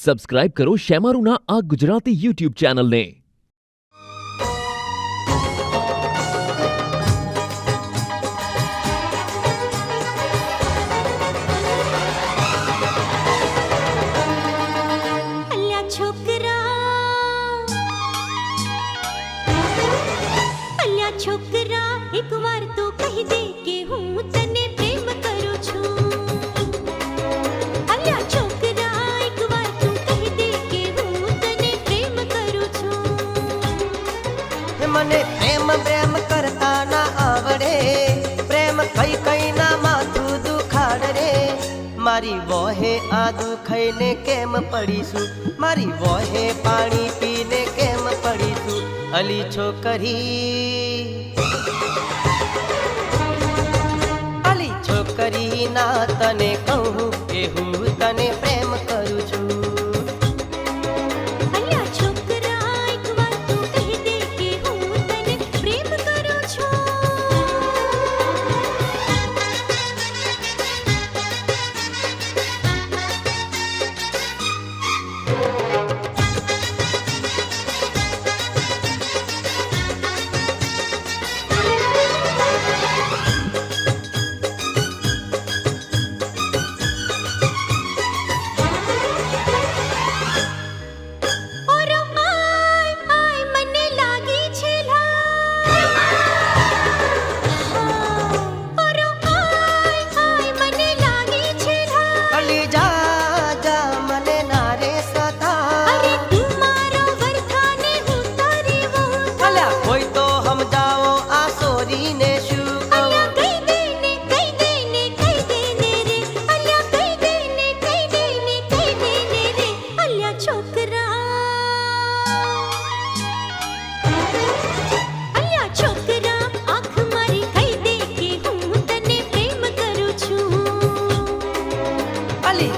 Subscribe કરો શેમારુના આ Gujarati YouTube ચેનલને। छोकरा एक बार तो कही दे के हूँ तने प्रेम करू छू। अल्या छोकरा एक बार तू कही दे के हूँ तने प्रेम करू छू। मने प्रेम प्रेम करता ना आवड़े, प्रेम कई कई ना माथू दुखाड़ रे। मारी वोहे आ दुखाई ने केम पड़ीशू, मारी वोहे पानी पीने केम पड़ीशू। अली छोकरी अली छोकरी ना तने कहूँ के हूँ तने प्रेम करू छू। अल्या छोकरा एक बार तू कही दे के हूँ तने प्रेम करू छू।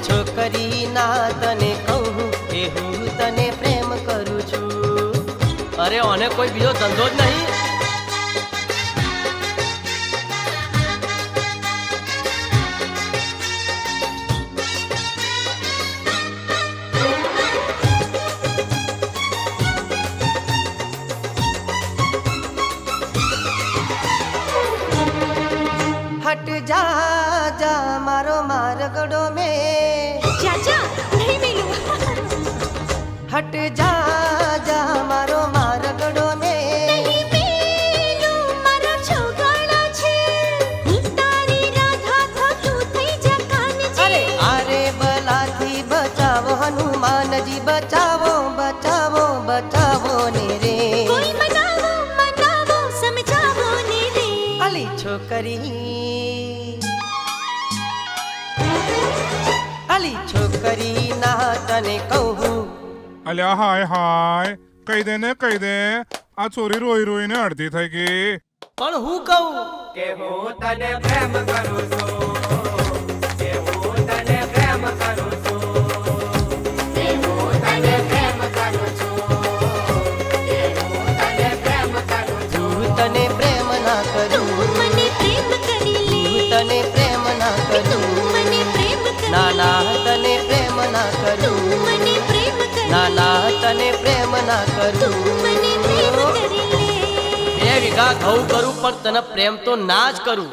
छोकरी ना तने कहूँ के हूँ तने प्रेम करू छू। अरे ओने कोई बीजो धंधो ज नहीं। हट जा जा मारो मारगड़ो में, चाचा नहीं मिलू। हट जा जा मारो मारगड़ो में, नहीं मिलू मारा छोगाड़ा छे। तारी राधा था तू थई जा कान जी। अरे अरे बलाथी बचावो हनुमान जी, बचावो बचावो बचावो ने रे। कोई मनावो मनावो समझावो ने रे। अली छोकरी अली छोकरी ना तने कहूँ। अल्या हाय हाय कही दे ने कही दे, आ छोरी रोई रोई ने अड़ती थई की। पण हूँ कहूँ के हूँ तने प्रेम करू छू, के हूँ तने प्रेम करू छू, के हूँ तने प्रेम करू छू, के हूँ तने प्रेम करू छू। हूँ तने प्रेम ना करूँ, मने प्रेम करी ले। हूँ तने प्रेम ना करूँ, मने प्रेम करी ना ना तने प्रेम ना करूँ, मने प्रेम करी ना ना तने प्रेम ना करूँ। मने प्रेम करी ले। બે વીઘા ઘઉં કરું પણ તને પ્રેમ તો ના જ કરું।